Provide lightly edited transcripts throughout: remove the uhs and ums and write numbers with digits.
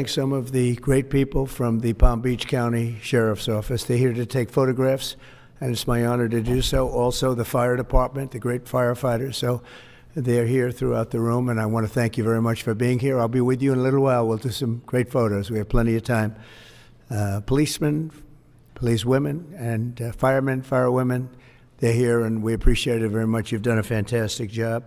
Some of the great people from the Palm Beach County Sheriff's Office. They're here to take photographs, and it's my honor to do so. Also, the fire department, the great firefighters. So they're here throughout the room, and I want to thank you very much for being here. I'll be with you in a little while. We'll do some great photos. We have plenty of time. Policemen, policewomen, and firemen, firewomen, they're here, and we appreciate it very much. You've done a fantastic job.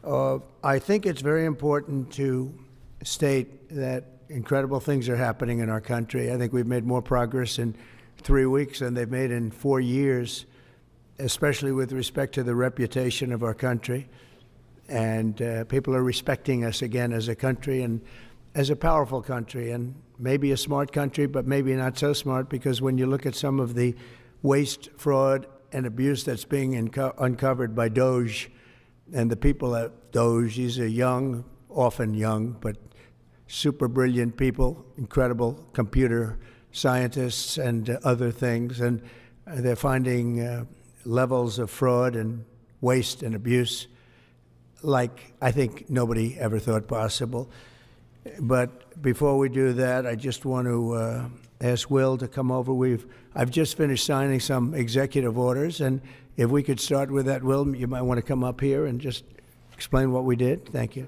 I think it's very important to state that incredible things are happening in our country. I think we've made more progress in 3 weeks than they've made in 4 years, especially with respect to the reputation of our country. And people are respecting us again as a country and as a powerful country, and maybe a smart country, but maybe not so smart, because when you look at some of the waste, fraud, and abuse that's being uncovered by DOJ and the people at DOJ, these are young, often young, but super brilliant people, incredible computer scientists and other things, and they're finding levels of fraud and waste and abuse like I think nobody ever thought possible. But before we do that, I just want to ask Will to come over. I've just finished signing some executive orders, and if we could start with that, Will, you might want to come up here and just explain what we did. Thank you.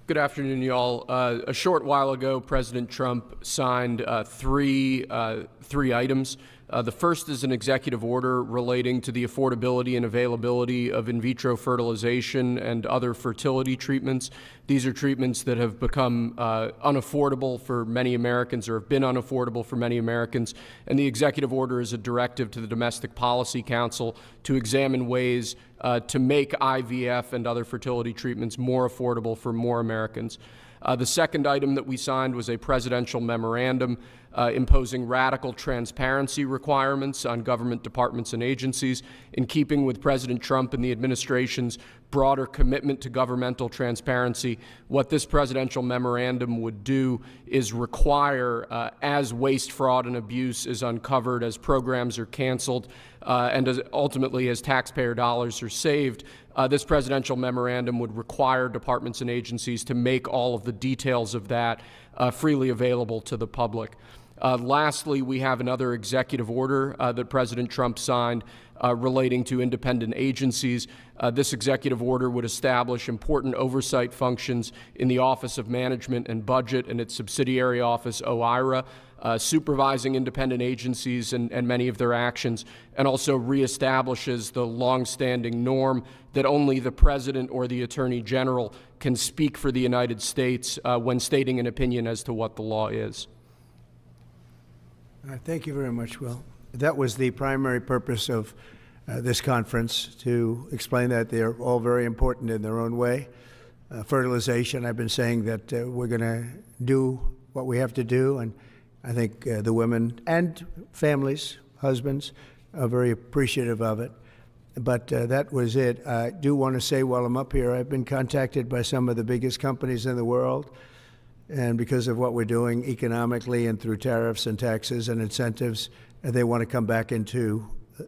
Good afternoon, y'all. A short while ago, President Trump signed three items. The first is an executive order relating to the affordability and availability of in vitro fertilization and other fertility treatments. These are treatments that have become unaffordable for many Americans, or have been unaffordable for many Americans. And the executive order is a directive to the Domestic Policy Council to examine ways to make IVF and other fertility treatments more affordable for more Americans. The second item that we signed was a presidential memorandum imposing radical transparency requirements on government departments and agencies, in keeping with President Trump and the administration's broader commitment to governmental transparency. What this presidential memorandum would do is require, as waste, fraud, and abuse is uncovered, as programs are canceled, and ultimately as taxpayer dollars are saved, this presidential memorandum would require departments and agencies to make all of the details of that freely available to the public. Lastly, we have another executive order that President Trump signed relating to independent agencies. This executive order would establish important oversight functions in the Office of Management and Budget and its subsidiary office, OIRA, supervising independent agencies and many of their actions, and also reestablishes the longstanding norm that only the President or the Attorney General can speak for the United States when stating an opinion as to what the law is. Thank you very much, Will. That was the primary purpose of this conference, to explain that they're all very important in their own way. Fertilization, I've been saying that we're going to do what we have to do, and I think the women and families, husbands, are very appreciative of it. But that was it. I do want to say while I'm up here, I've been contacted by some of the biggest companies in the world, and because of what we're doing economically and through tariffs and taxes and incentives, they want to come back into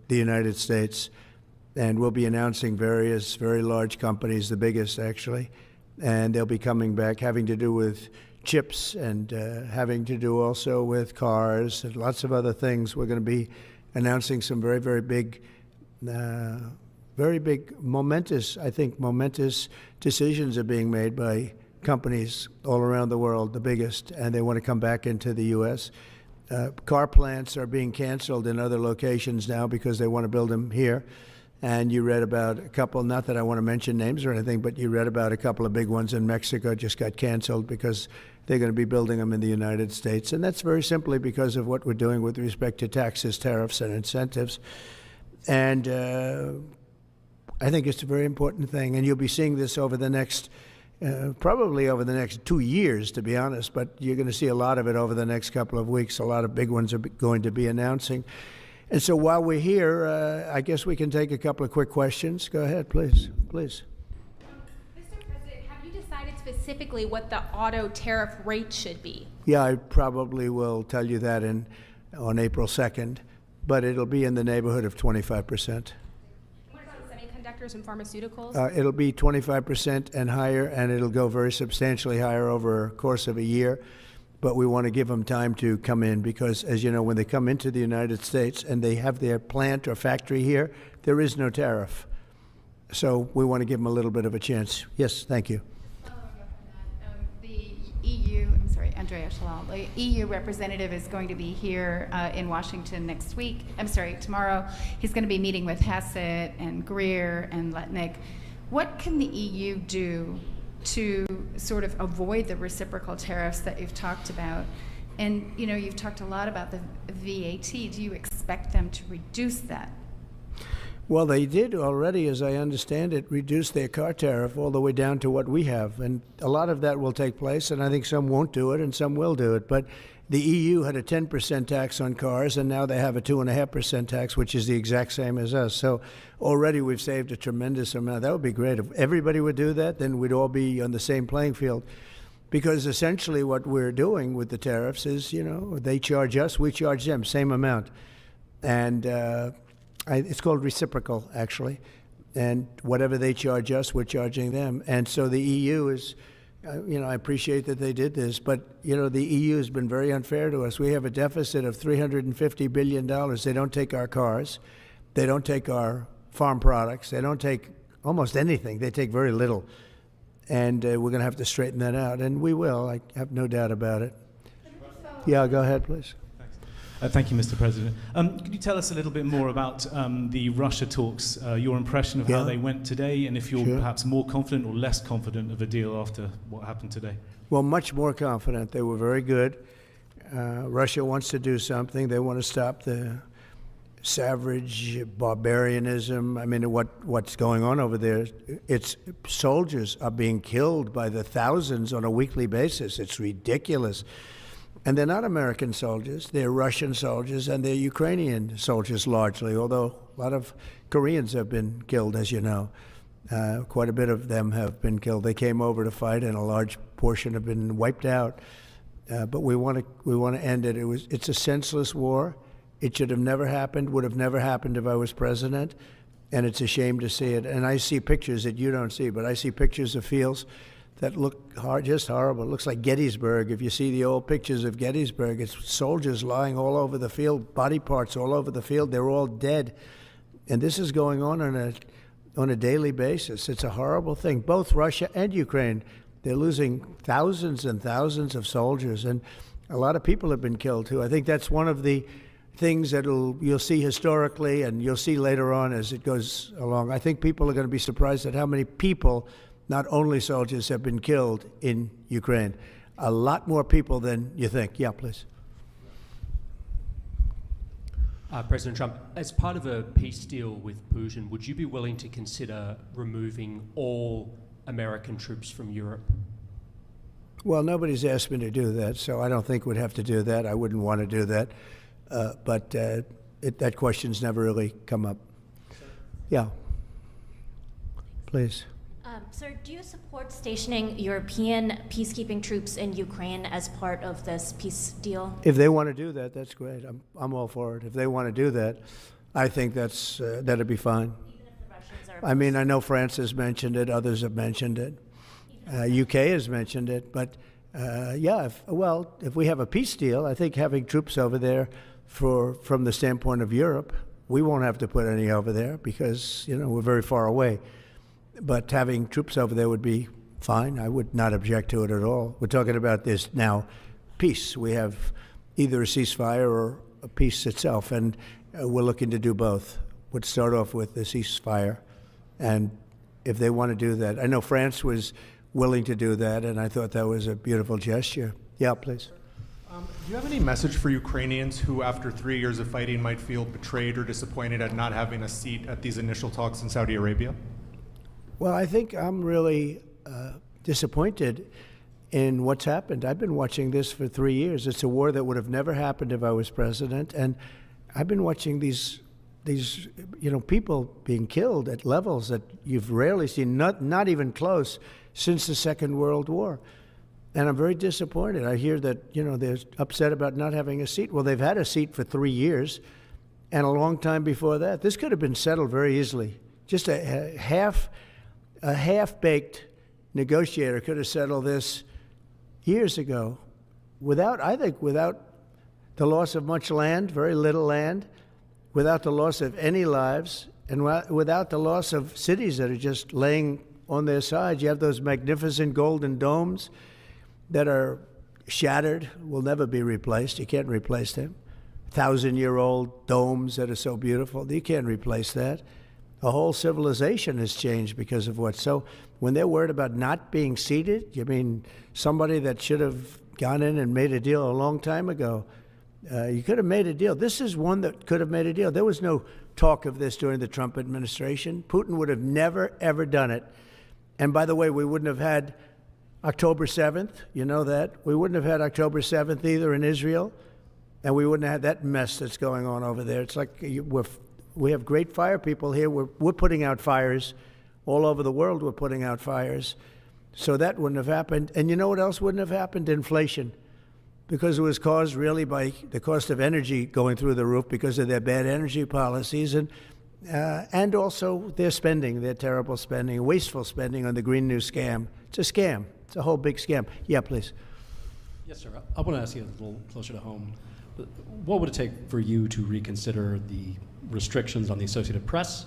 the United States. And we'll be announcing various very large companies, the biggest actually, and they'll be coming back, having to do with chips and having to do also with cars and lots of other things. We're going to be announcing some very, very big, momentous decisions are being made by companies all around the world, the biggest, and they want to come back into the U.S. Car plants are being canceled in other locations now because they want to build them here. And you read about a couple, not that I want to mention names or anything, but you read about a couple of big ones in Mexico just got canceled because they're going to be building them in the United States. And that's very simply because of what we're doing with respect to taxes, tariffs, and incentives. And I think it's a very important thing. And you'll be seeing this over the next probably over the next 2 years, to be honest, but you're going to see a lot of it over the next couple of weeks. A lot of big ones are going to be announcing. And so while we're here, I guess we can take a couple of quick questions. Go ahead, please. Please. Mr. President, have you decided specifically what the auto tariff rate should be? Yeah, I probably will tell you that on April 2nd, but it'll be in the neighborhood of 25%. What about semiconductor factors and pharmaceuticals? It'll be 25% and higher, and it'll go very substantially higher over a course of a year. But we want to give them time to come in because, as you know, when they come into the United States and they have their plant or factory here, there is no tariff. So we want to give them a little bit of a chance. Yes, thank you. Following up on that, the EU, I'm sorry, Andrea Shalal, the EU representative is going to be here in Washington next week. I'm sorry, tomorrow. He's going to be meeting with Hassett and Greer and Letnick. What can the EU do to sort of avoid the reciprocal tariffs that you've talked about? And, you know, you've talked a lot about the VAT. Do you expect them to reduce that? Well, they did already, as I understand it, reduce their car tariff all the way down to what we have. And a lot of that will take place, and I think some won't do it and some will do it. But the EU had a 10% tax on cars, and now they have a 2.5% tax, which is the exact same as us. So already we've saved a tremendous amount. That would be great. If everybody would do that, then we'd all be on the same playing field. Because essentially what we're doing with the tariffs is, you know, they charge us, we charge them, same amount. And it's called reciprocal, actually. And whatever they charge us, we're charging them. And so the EU is, you know, I appreciate that they did this, but, you know, the EU has been very unfair to us. We have a deficit of $350 billion. They don't take our cars. They don't take our farm products. They don't take almost anything. They take very little. And we're going to have to straighten that out. And we will. I have no doubt about it. Yeah, go ahead, please. Thank you, Mr. President. Could you tell us a little bit more about the Russia talks, your impression of how they went today, and if you're perhaps more confident or less confident of a deal after what happened today? Well, much more confident. They were very good. Russia wants to do something. They want to stop the savage barbarianism. I mean, what's going on over there? It's soldiers are being killed by the thousands on a weekly basis. It's ridiculous. And they're not American soldiers. They're Russian soldiers, and they're Ukrainian soldiers largely, although a lot of Koreans have been killed, as you know. Quite a bit of them have been killed. They came over to fight, and a large portion have been wiped out. But we want to end it. It's a senseless war. It should have never happened, would have never happened if I was president, and it's a shame to see it. And I see pictures that you don't see, but I see pictures of fields that look just horrible. It looks like Gettysburg. If you see the old pictures of Gettysburg, it's soldiers lying all over the field, body parts all over the field. They're all dead. And this is going on a daily basis. It's a horrible thing. Both Russia and Ukraine, they're losing thousands and thousands of soldiers, and a lot of people have been killed too. I think that's one of the things that you'll see historically, and you'll see later on as it goes along. I think people are going to be surprised at how many people, not only soldiers, have been killed in Ukraine. A lot more people than you think. Yeah, please. President Trump, as part of a peace deal with Putin, would you be willing to consider removing all American troops from Europe? Well, nobody's asked me to do that, so I don't think we'd have to do that. I wouldn't want to do that. But that question's never really come up. Yeah. Please. Sir, do you support stationing European peacekeeping troops in Ukraine as part of this peace deal? If they want to do that, that's great. I'm all for it. If they want to do that, I think that'd be fine. Even if the Russians are I mean, I know France has mentioned it. Others have mentioned it. UK has mentioned it. But if we have a peace deal, I think having troops over there from the standpoint of Europe, we won't have to put any over there because, you know, we're very far away. But having troops over there would be fine. I would not object to it at all. We're talking about this now, peace. We have either a ceasefire or a peace itself, and we're looking to do both. We'd start off with the ceasefire, and if they want to do that. I know France was willing to do that, and I thought that was a beautiful gesture. Yeah, please. Do you have any message for Ukrainians who, after 3 years of fighting, might feel betrayed or disappointed at not having a seat at these initial talks in Saudi Arabia? Well, I think I'm really disappointed in what's happened. I've been watching this for 3 years. It's a war that would have never happened if I was president, and I've been watching these people being killed at levels that you've rarely seen, not even close, since the Second World War. And I'm very disappointed. I hear that, they're upset about not having a seat. Well, they've had a seat for 3 years and a long time before that. This could have been settled very easily just a half-baked negotiator could have settled this years ago without the loss of much land, very little land, without the loss of any lives, and without the loss of cities that are just laying on their sides. You have those magnificent golden domes that are shattered, will never be replaced. You can't replace them. 1,000-year-old domes that are so beautiful, you can't replace that. A whole civilization has changed because of what. So when they're worried about not being seated, you mean somebody that should have gone in and made a deal a long time ago? You could have made a deal. This is one that could have made a deal. There was no talk of this during the Trump administration. Putin would have never, ever done it. And by the way, we wouldn't have had October 7th. You know that. We wouldn't have had October 7th either in Israel. And we wouldn't have had that mess that's going on over there. It's like we have great fire people here. We're putting out fires. All over the world we're putting out fires. So that wouldn't have happened. And you know what else wouldn't have happened? Inflation. Because it was caused really by the cost of energy going through the roof because of their bad energy policies and also their spending, their terrible spending, wasteful spending on the Green New Scam. It's a scam. It's a whole big scam. Yeah, please. Yes, sir. I want to ask you a little closer to home. What would it take for you to reconsider the restrictions on the Associated Press?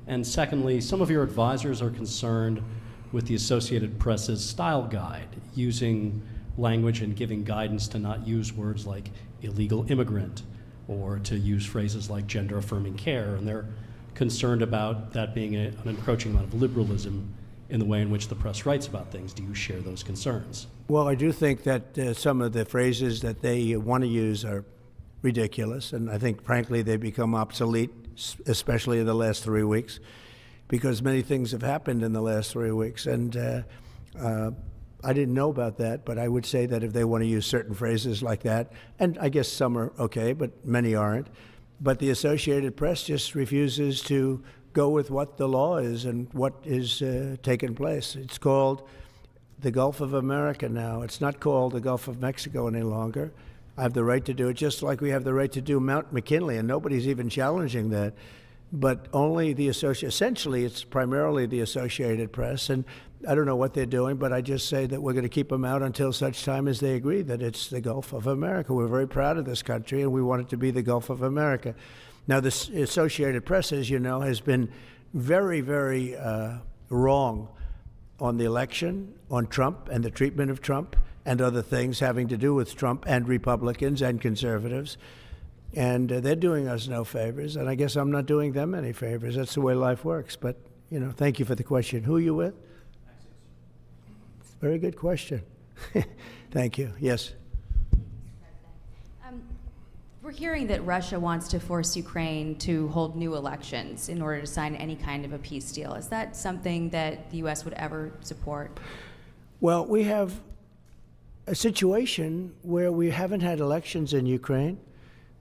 And secondly, some of your advisors are concerned with the Associated Press's style guide, using language and giving guidance to not use words like illegal immigrant or to use phrases like gender-affirming care. And they're concerned about that being an encroaching amount of liberalism in the way in which the press writes about things. Do you share those concerns? Well, I do think that some of the phrases that they want to use are ridiculous, and I think, frankly, they become obsolete, especially in the last 3 weeks, because many things have happened in the last 3 weeks. And I didn't know about that, but I would say that if they want to use certain phrases like that, and I guess some are okay, but many aren't, but the Associated Press just refuses to go with what the law is and what is taking place. It's called the Gulf of America now. It's not called the Gulf of Mexico any longer. I have the right to do it, just like we have the right to do Mount McKinley, and nobody's even challenging that. But only the essentially, it's primarily the Associated Press, and I don't know what they're doing, but I just say that we're going to keep them out until such time as they agree that it's the Gulf of America. We're very proud of this country, and we want it to be the Gulf of America. Now, the Associated Press, as you know, has been very, very wrong on the election, on Trump and the treatment of Trump, and other things having to do with Trump and Republicans and conservatives. And they're doing us no favors, and I guess I'm not doing them any favors. That's the way life works. But, you know, thank you for the question. Who are you with? Very good question. Thank you. Yes. We're hearing that Russia wants to force Ukraine to hold new elections in order to sign any kind of a peace deal. Is that something that the U.S. would ever support? Well, we have a situation where we haven't had elections in Ukraine,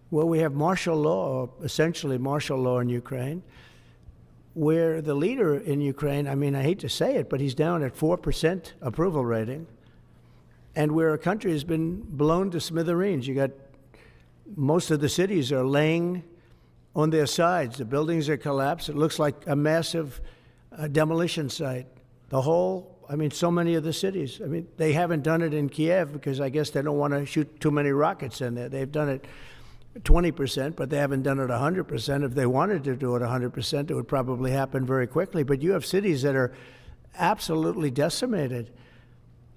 where we have martial law, or essentially martial law in Ukraine, where the leader in Ukraine, I mean, I hate to say it, but he's down at 4% approval rating, and where a country has been blown to smithereens. You got most of the cities are laying on their sides. The buildings are collapsed. It looks like a massive demolition site. The whole, I mean, so many of the cities. I mean, they haven't done it in Kiev because I guess they don't want to shoot too many rockets in there. They've done it 20%, but they haven't done it 100%. If they wanted to do it 100%, it would probably happen very quickly. But you have cities that are absolutely decimated.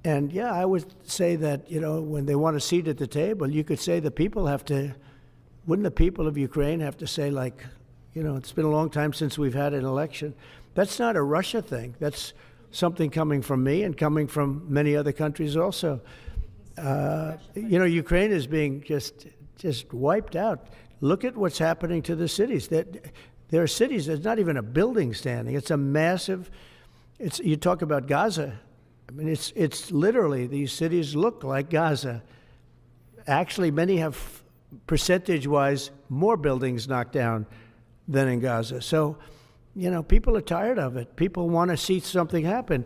And yeah, I would say that, you know, when they want a seat at the table, you could say the people have to, wouldn't the people of Ukraine have to say, like, you know, it's been a long time since we've had an election. That's not a Russia thing. That's something coming from me and coming from many other countries also. You know, Ukraine is being just wiped out. Look at what's happening to the cities. There are cities, there's not even a building standing. It's a massive, you talk about Gaza. I mean, it's literally, these cities look like Gaza. Actually, many have, percentage-wise, more buildings knocked down than in Gaza. So, you know, people are tired of it. People want to see something happen.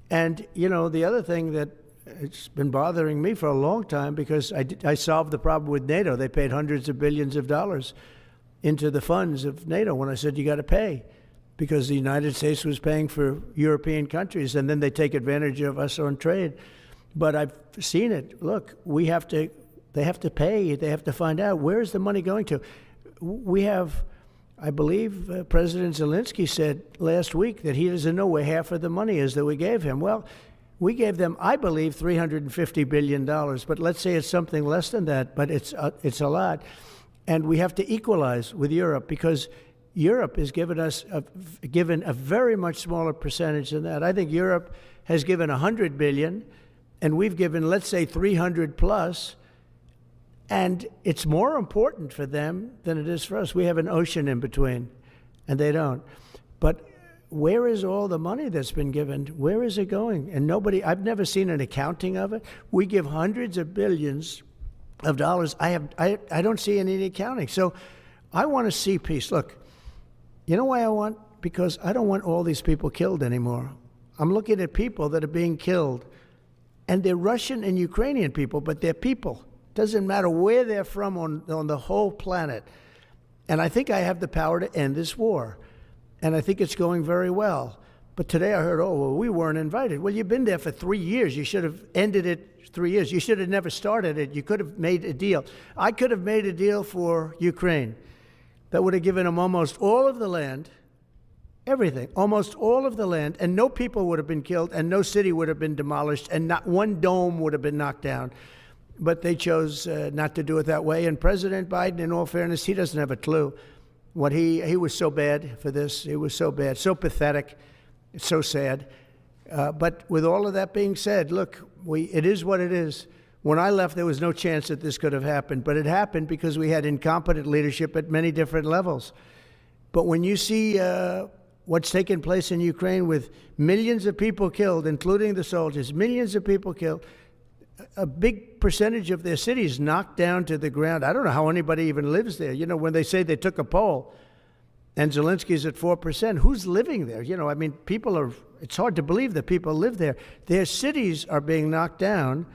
And, you know, the other thing that it's been bothering me for a long time, because I solved the problem with NATO. They paid hundreds of billions of dollars into the funds of NATO when I said you got to pay, because the United States was paying for European countries, and then they take advantage of us on trade. But I've seen it. Look, they have to pay. They have to find out, where is the money going to? We have, I believe, President Zelensky said last week that he doesn't know where half of the money is that we gave him. Well, we gave them, I believe, $350 billion, but let's say it's something less than that, but it's a lot. And we have to equalize with Europe, because Europe has given a very much smaller percentage than that. I think Europe has given $100 billion, and we've given, let's say, 300 plus, and it's more important for them than it is for us. We have an ocean in between, and they don't. But where is all the money that's been given? Where is it going? And I've never seen an accounting of it. We give hundreds of billions of dollars. I don't see any accounting. So I want to see peace. Look, you know why I want? Because I don't want all these people killed anymore. I'm looking at people that are being killed, and they're Russian and Ukrainian people, but they're people. Doesn't matter where they're from on the whole planet. And I think I have the power to end this war. And I think it's going very well. But today I heard, we weren't invited. Well, you've been there for 3 years. You should have ended it 3 years. You should have never started it. You could have made a deal. I could have made a deal for Ukraine that would have given them almost all of the land, everything, almost all of the land, and no people would have been killed, and no city would have been demolished, and not one dome would have been knocked down. But they chose not to do it that way. And President Biden, in all fairness, he doesn't have a clue. He was so bad for this. He was so bad, so pathetic, so sad. But with all of that being said, look, it is what it is. When I left, there was no chance that this could have happened. But it happened because we had incompetent leadership at many different levels. But when you see what's taken place in Ukraine with millions of people killed, including the soldiers, millions of people killed, a big percentage of their cities knocked down to the ground. I don't know how anybody even lives there. You know, when they say they took a poll and Zelensky's at 4%, who's living there? You know, I mean, it's hard to believe that people live there. Their cities are being knocked down,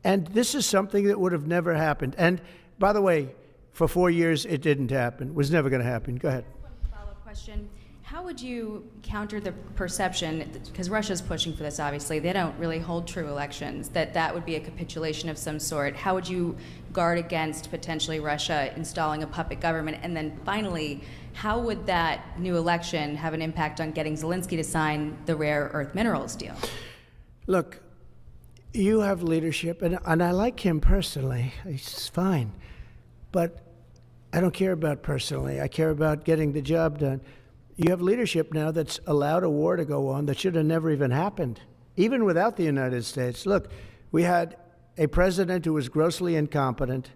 and this is something that would have never happened. And by the way, for 4 years, it didn't happen. It was never going to happen. Go ahead. One follow-up question. How would you counter the perception, because Russia's pushing for this, obviously, they don't really hold true elections, that would be a capitulation of some sort? How would you guard against potentially Russia installing a puppet government? And then finally, how would that new election have an impact on getting Zelensky to sign the rare earth minerals deal? Look, you have leadership, and I like him personally. He's fine. But I don't care about personally. I care about getting the job done. You have leadership now that's allowed a war to go on that should have never even happened, even without the United States. Look, we had a president who was grossly incompetent.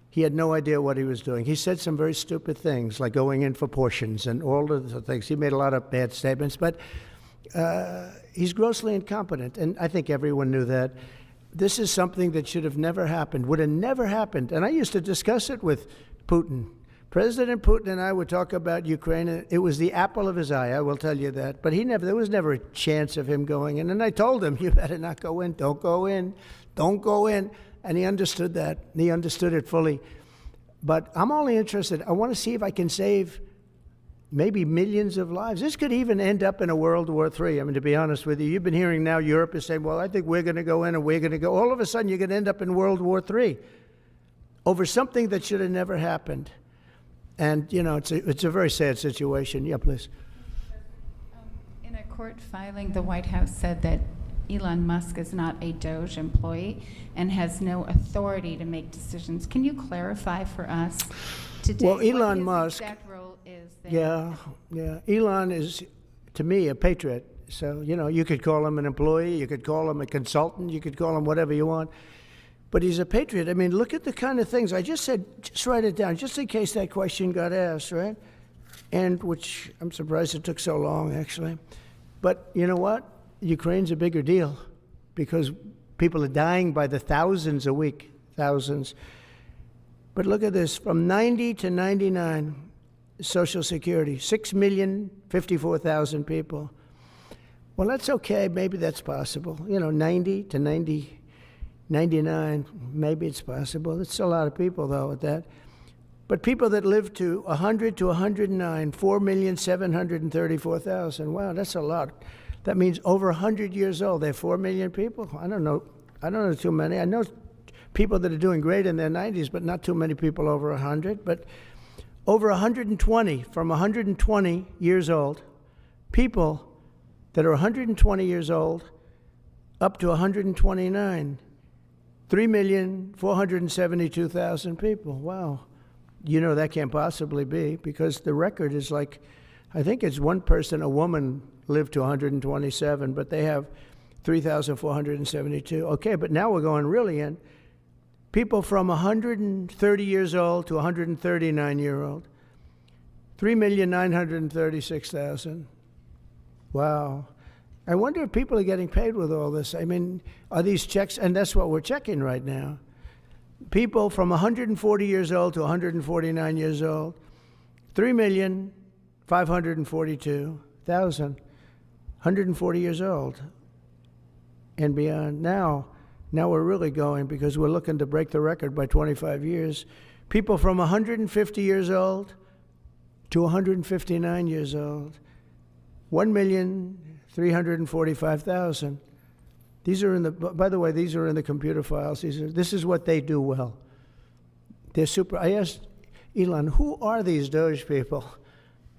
He had no idea what he was doing. He said some very stupid things, like going in for portions and all of the things. He made a lot of bad statements, but he's grossly incompetent, and I think everyone knew that. This is something that should have never happened, would have never happened. And I used to discuss it with Putin. President Putin and I would talk about Ukraine, and it was the apple of his eye, I will tell you that. But there was never a chance of him going in. And I told him, you better not go in, don't go in, don't go in. And he understood that. He understood it fully. But I'm only interested, I want to see if I can save maybe millions of lives. This could even end up in a World War III. I mean, to be honest with you, you've been hearing now Europe is saying, well, I think we're going to go in and we're going to go. All of a sudden, you're going to end up in World War III over something that should have never happened. And, you know, it's a very sad situation. Yeah, please. In a court filing, the White House said that Elon Musk is not a DOJ employee and has no authority to make decisions. Can you clarify for us today well, Elon what his Musk, exact role is there? Yeah. Elon is, to me, a patriot. So, you know, you could call him an employee, you could call him a consultant, you could call him whatever you want. But he's a patriot. I mean, look at the kind of things. I just said, just write it down, just in case that question got asked, right? And which I'm surprised it took so long, actually. But you know what? Ukraine's a bigger deal because people are dying by the thousands a week, thousands. But look at this, from 90 to 99, Social Security, 6,054,000 people. Well, that's okay. Maybe that's possible. You know, 90 to 99, maybe it's possible. It's a lot of people, though, at that. But people that live to 100 to 109, 4,734,000. Wow, that's a lot. That means over 100 years old. They have 4 million people. I don't know too many. I know people that are doing great in their 90s, but not too many people over 100. But over 120, from 120 years old, people that are 120 years old up to 129, 3,472,000 people. Wow. You know that can't possibly be, because the record is like, I think it's one person, a woman, lived to 127, but they have 3,472. Okay, but now we're going really in. People from 130 years old to 139-year-old, 3,936,000. Wow. I wonder if people are getting paid with all this. I mean, are these checks? And that's what we're checking right now. People from 140 years old to 149 years old, 3,542,000, 140 years old and beyond. Now we're really going, because we're looking to break the record by 25 years. People from 150 years old to 159 years old, 1,345,000. These are in the, by the way, these are in the computer files. This is what they do well. They're super. I asked Elon, who are these Doge people?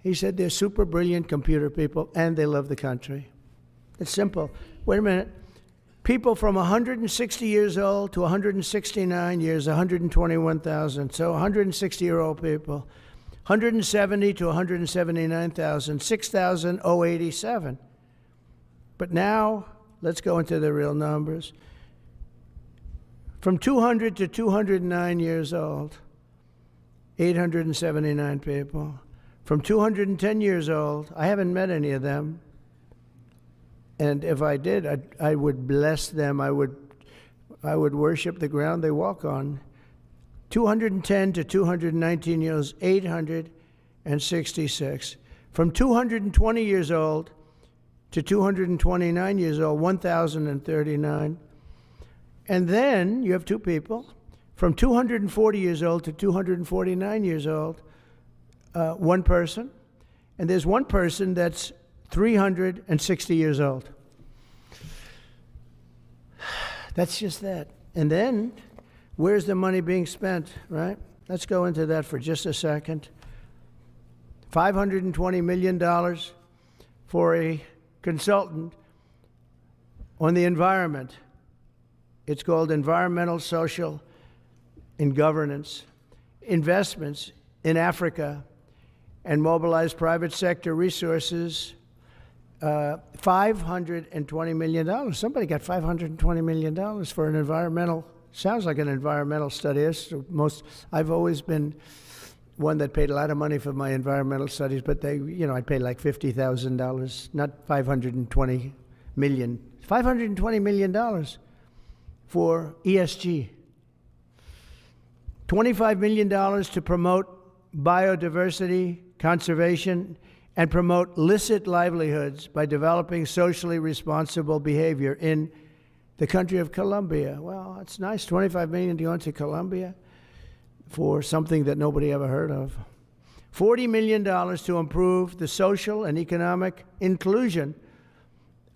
He said they're super brilliant computer people and they love the country. It's simple. Wait a minute. People from 160 years old to 169 years, 121,000. So 160-year-old people. 170 to 179,000, 6,087. But now, let's go into the real numbers. From 200 to 209 years old, 879 people. From 210 years old, I haven't met any of them. And if I did, I would bless them. I would worship the ground they walk on. 210 to 219 years, 866. From 220 years old to 229 years old, 1,039. And then you have two people. From 240 years old to 249 years old, one person. And there's one person that's 360 years old. That's just that. And then, where's the money being spent, right? Let's go into that for just a second. $520 million for a consultant on the environment. It's called Environmental, Social, and Governance. Investments in Africa and mobilize private sector resources. $520 million. Somebody got $520 million for an environmental, sounds like an environmental study. I've always been one that paid a lot of money for my environmental studies, but I paid like $50,000, not $520 million. $520 million for ESG. $25 million to promote biodiversity, conservation, and promote licit livelihoods by developing socially responsible behavior in the country of Colombia. Well, it's nice, $25 million to go into Colombia for something that nobody ever heard of. $40 million to improve the social and economic inclusion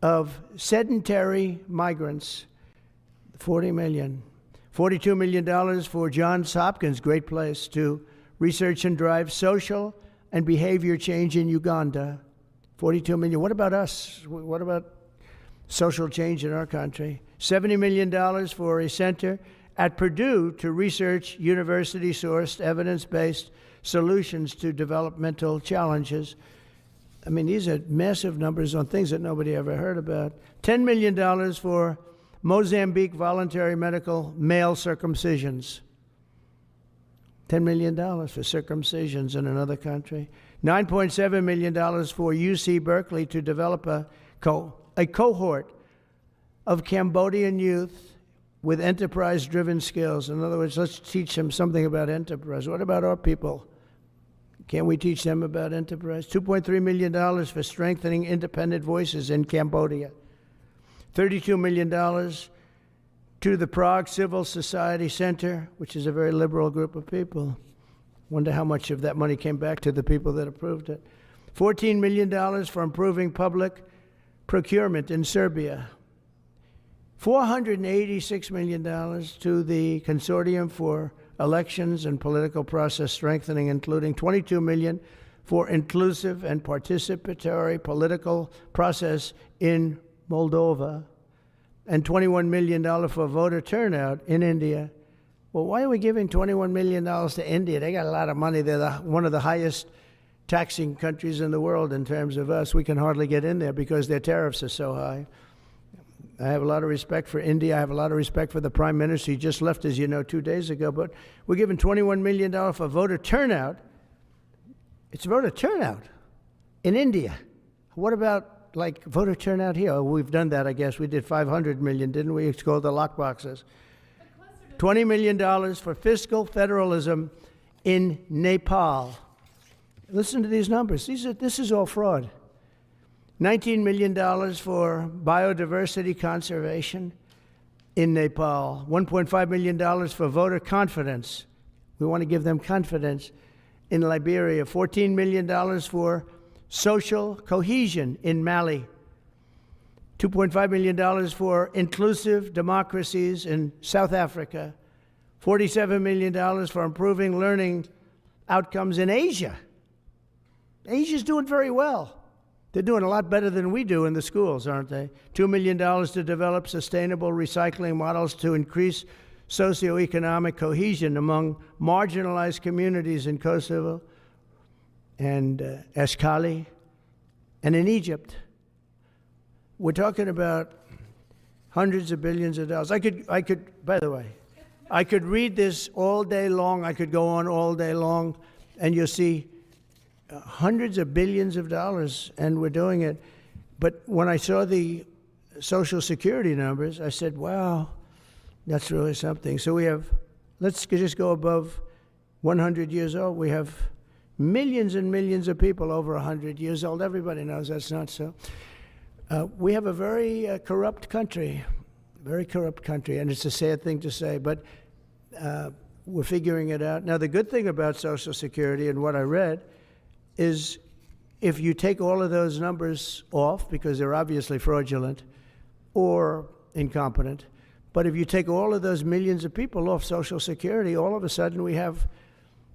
of sedentary migrants. $40 million. $42 million for Johns Hopkins, great place, to research and drive social and behavior change in Uganda. $42 million. What about us? What about social change in our country? $70 million for a center at Purdue to research university-sourced, evidence-based solutions to developmental challenges. I mean, these are massive numbers on things that nobody ever heard about. $10 million for Mozambique voluntary medical male circumcisions. $10 million for circumcisions in another country. $9.7 million for UC Berkeley to develop a cohort of Cambodian youth with enterprise-driven skills. In other words, let's teach them something about enterprise. What about our people? Can't we teach them about enterprise? $2.3 million for strengthening independent voices in Cambodia. $32 million to the Prague Civil Society Center, which is a very liberal group of people. Wonder how much of that money came back to the people that approved it. $14 million for improving public procurement in Serbia. $486 million to the Consortium for Elections and Political Process Strengthening, including $22 million for inclusive and participatory political process in Moldova, and $21 million for voter turnout in India. Well, why are we giving $21 million to India? They got a lot of money. They're one of the highest taxing countries in the world in terms of us. We can hardly get in there because their tariffs are so high. I have a lot of respect for India. I have a lot of respect for the Prime Minister. He just left, as you know, 2 days ago. But we're giving $21 million for voter turnout. It's voter turnout in India. What about, like, voter turnout here? Oh, we've done that, I guess. We did $500 million, didn't we? It's called the lockboxes. $20 million for fiscal federalism in Nepal. Listen to these numbers. This is all fraud. $19 million for biodiversity conservation in Nepal. $1.5 million for voter confidence. We want to give them confidence in Liberia. $14 million for social cohesion in Mali. $2.5 million for inclusive democracies in South Africa. $47 million for improving learning outcomes in Asia. Asia's doing very well. They're doing a lot better than we do in the schools, aren't they? $2 million to develop sustainable recycling models to increase socioeconomic cohesion among marginalized communities in Kosovo and Eshkali and in Egypt. We're talking about hundreds of billions of dollars. I could, by the way, I could read this all day long. I could go on all day long, and you'll see hundreds of billions of dollars, and we're doing it. But when I saw the Social Security numbers, I said, wow, that's really something. So we have, let's just go above 100 years old. We have millions and millions of people over 100 years old. Everybody knows that's not so. We have a very corrupt country, and it's a sad thing to say, but we're figuring it out. Now, the good thing about Social Security and what I read is if you take all of those numbers off, because they're obviously fraudulent or incompetent, but if you take all of those millions of people off Social Security, all of a sudden we have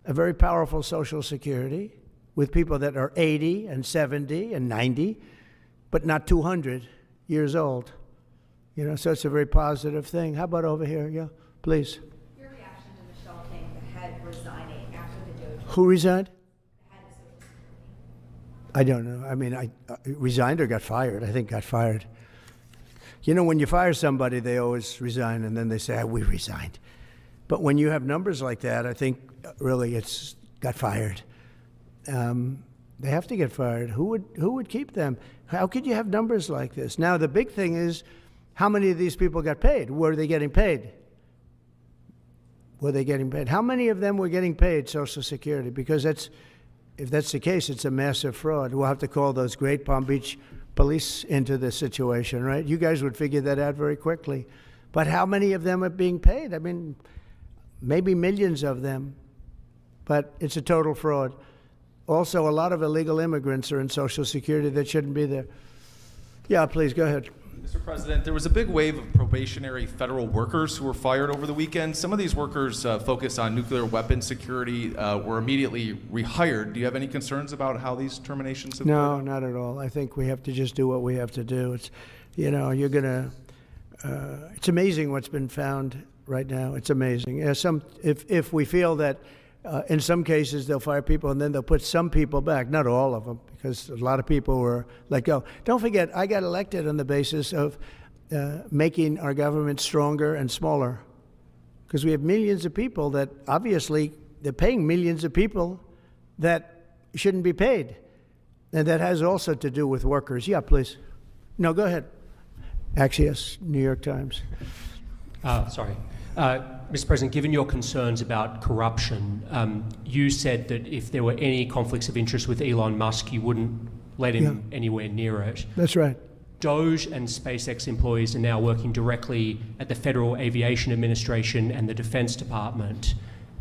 a very powerful Social Security with people that are 80 and 70 and 90, but not 200 years old. You know, so it's a very positive thing. How about over here? Yeah, please. Your reaction to Michelle King, the head, resigning after the Doge? Who resigned? The head of Social Security. I don't know. I mean, I resigned or got fired. I think got fired. You know, when you fire somebody, they always resign, and then they say, we resigned. But when you have numbers like that, I think really it's got fired. They have to get fired. Who would keep them? How could you have numbers like this? Now, the big thing is, how many of these people got paid? Were they getting paid? Were they getting paid? How many of them were getting paid Social Security? Because if that's the case, it's a massive fraud. We'll have to call those great Palm Beach police into this situation, right? You guys would figure that out very quickly. But how many of them are being paid? I mean, maybe millions of them, but it's a total fraud. Also, a lot of illegal immigrants are in Social Security that shouldn't be there. Yeah, please, go ahead. Mr. President, there was a big wave of probationary federal workers who were fired over the weekend. Some of these workers focused on nuclear weapon security were immediately rehired. Do you have any concerns about how these terminations have No, not at all. I think we have to just do what we have to do. It's, you know, you're going to, it's amazing what's been found right now. It's amazing. If we feel that in some cases they'll fire people and then they'll put some people back, not all of them, because a lot of people were let go. Don't forget, I got elected on the basis of making our government stronger and smaller, because we have millions of people that obviously they're paying millions of people that shouldn't be paid. And that has also to do with workers. Yeah, please. No, go ahead. Axios, New York Times. Sorry. Mr. President, given your concerns about corruption, you said that if there were any conflicts of interest with Elon Musk, you wouldn't let him anywhere near it. That's right. Doge and SpaceX employees are now working directly at the Federal Aviation Administration and the Defense Department.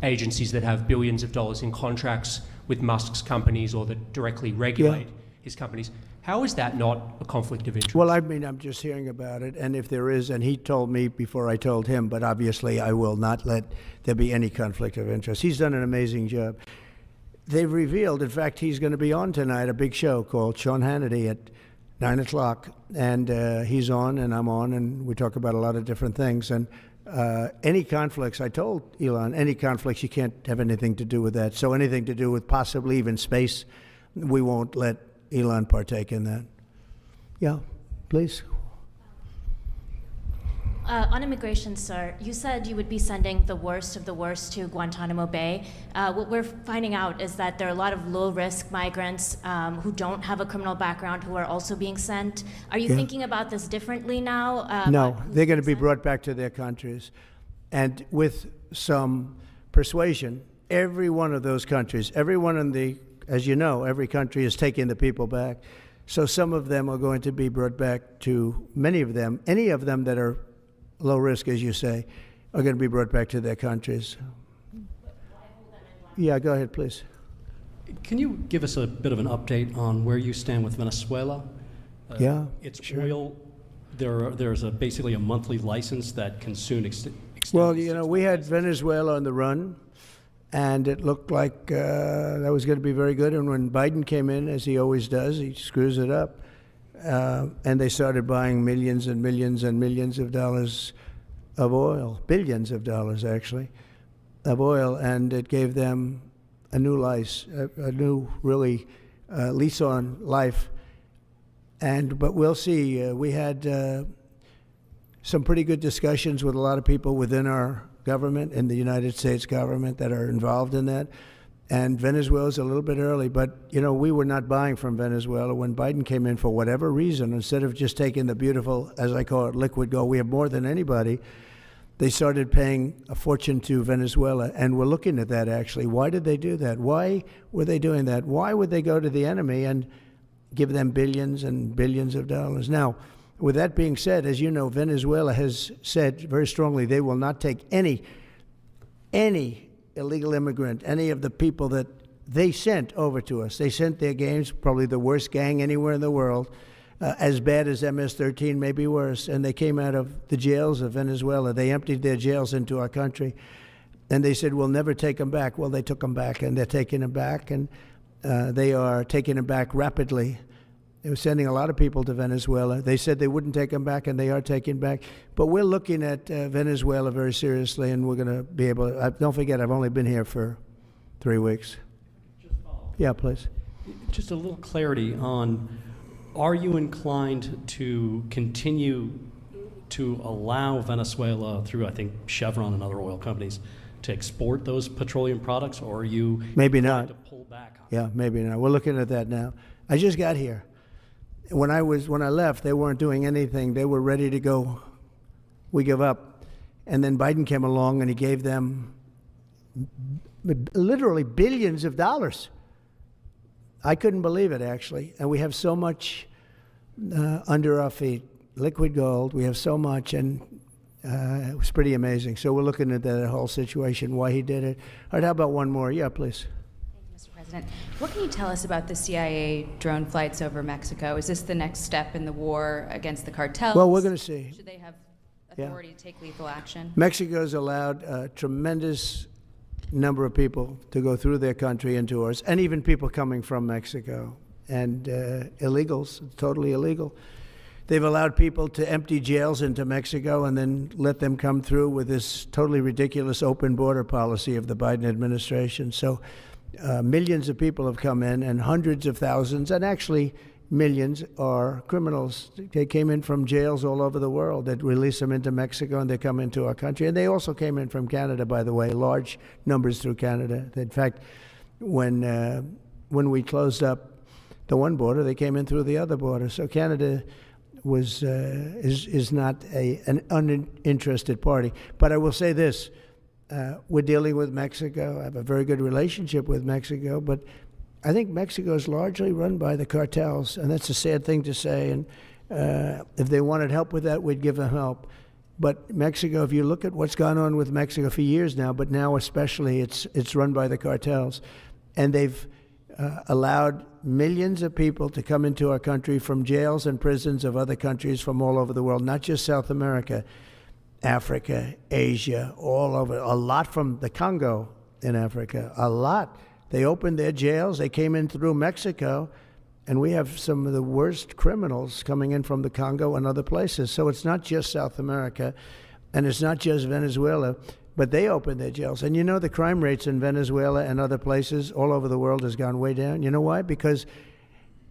agencies that have billions of dollars in contracts with Musk's companies or that directly regulate his companies. How is that not a conflict of interest? Well, I mean, I'm just hearing about it, and if there is, and he told me before I told him, but obviously I will not let there be any conflict of interest. He's done an amazing job. They've revealed, in fact, he's going to be on tonight, a big show called Sean Hannity at 9 o'clock, and he's on and I'm on, and we talk about a lot of different things. And any conflicts, I told Elon, any conflicts, you can't have anything to do with that. So anything to do with possibly even space, we won't let Elon partake in that. Yeah, please. On immigration, sir, you said you would be sending the worst of the worst to Guantanamo Bay. What we're finding out is that there are a lot of low-risk migrants who don't have a criminal background who are also being sent. Are you thinking about this differently now? No, they're going to be brought back to their countries. And with some persuasion, every one of those countries, everyone in the, as you know, every country is taking the people back. So some of them are going to be brought back to, many of them, any of them that are low risk, as you say, are going to be brought back to their countries. Yeah, go ahead, please. Can you give us a bit of an update on where you stand with Venezuela? Yeah, it's sure. oil. There's basically a monthly license that can soon extend. Well, you know, we had Venezuela on the run, and it looked like that was going to be very good. And when Biden came in, as he always does, he screws it up. And they started buying millions and millions and millions of dollars of oil, billions of dollars actually, of oil, and it gave them a new life, a new really lease on life. But we'll see. We had some pretty good discussions with a lot of people within our government, in the United States government, that are involved in that. And Venezuela's a little bit early, but, you know, we were not buying from Venezuela. When Biden came in, for whatever reason, instead of just taking the beautiful, as I call it, liquid gold, we have more than anybody, they started paying a fortune to Venezuela. And we're looking at that, actually. Why did they do that? Why were they doing that? Why would they go to the enemy and give them billions and billions of dollars? Now, with that being said, as you know, Venezuela has said very strongly they will not take any illegal immigrant, any of the people that they sent over to us. They sent their gangs, probably the worst gang anywhere in the world, as bad as MS-13, maybe worse, and they came out of the jails of Venezuela. They emptied their jails into our country, and they said, we'll never take them back. Well, they took them back, and they're taking them back, and they are taking them back rapidly. They were sending a lot of people to Venezuela. They said they wouldn't take them back, and they are taking back. But we're looking at Venezuela very seriously, and we're going to be able to. Don't forget, I've only been here for 3 weeks. Yeah, please. Just a little clarity on, are you inclined to continue to allow Venezuela, through, I think, Chevron and other oil companies, to export those petroleum products, or are you maybe not to pull back on Yeah, maybe not. We're looking at that now. I just got here. When I left, they weren't doing anything. They were ready to go. We give up. And then Biden came along and he gave them literally billions of dollars. I couldn't believe it, actually. And we have so much under our feet, liquid gold. We have so much, and it was pretty amazing. So we're looking at that whole situation, why he did it. All right, how about one more? Yeah, please. President, what can you tell us about the CIA drone flights over Mexico? Is this the next step in the war against the cartels? Well, we're going to see. Should they have authority to take lethal action? Mexico's allowed a tremendous number of people to go through their country into ours, and even people coming from Mexico, and illegals, totally illegal. They've allowed people to empty jails into Mexico and then let them come through with this totally ridiculous open border policy of the Biden administration. So millions of people have come in, and hundreds of thousands, and actually millions, are criminals. They came in from jails all over the world that release them into Mexico, and they come into our country. And they also came in from Canada, by the way, large numbers through Canada. In fact, when we closed up the one border, they came in through the other border. So Canada is not an uninterested party. But I will say this. We're dealing with Mexico. I have a very good relationship with Mexico, but I think Mexico is largely run by the cartels, and that's a sad thing to say. And if they wanted help with that, we'd give them help. But Mexico, if you look at what's gone on with Mexico for years now, but now especially it's run by the cartels. And they've allowed millions of people to come into our country from jails and prisons of other countries from all over the world, not just South America, Africa, Asia, all over. A lot from the Congo in Africa, a lot. They opened their jails. They came in through Mexico. And we have some of the worst criminals coming in from the Congo and other places. So it's not just South America, and it's not just Venezuela, but they opened their jails. And you know, the crime rates in Venezuela and other places all over the world has gone way down. You know why? Because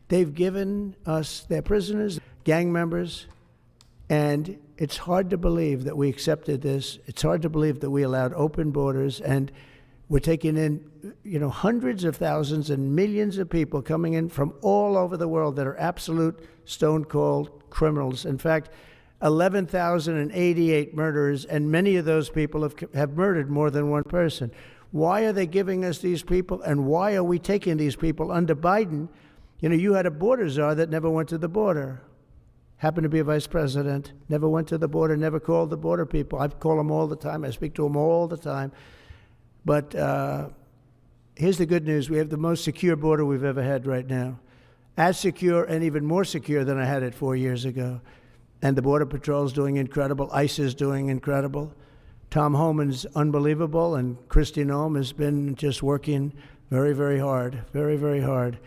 they've given us their prisoners, gang members, and it's hard to believe that we accepted this. It's hard to believe that we allowed open borders, and we're taking in, hundreds of thousands and millions of people coming in from all over the world that are absolute stone-cold criminals. In fact, 11,088 murderers, and many of those people have murdered more than one person. Why are they giving us these people, and why are we taking these people under Biden? You had a border czar that never went to the border. Happened to be a vice president, never went to the border, never called the border people. I call them all the time. I speak to them all the time. But here's the good news. We have the most secure border we've ever had right now. As secure and even more secure than I had it 4 years ago. And the Border Patrol is doing incredible. ICE is doing incredible. Tom Homan's unbelievable, and Kristi Noem has been just working very, very hard, very, very hard.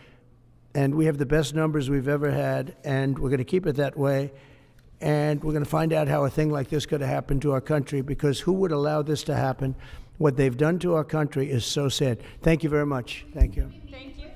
And we have the best numbers we've ever had, and we're going to keep it that way. And we're going to find out how a thing like this could have happened to our country, because who would allow this to happen? What they've done to our country is so sad. Thank you very much. Thank you. Thank you.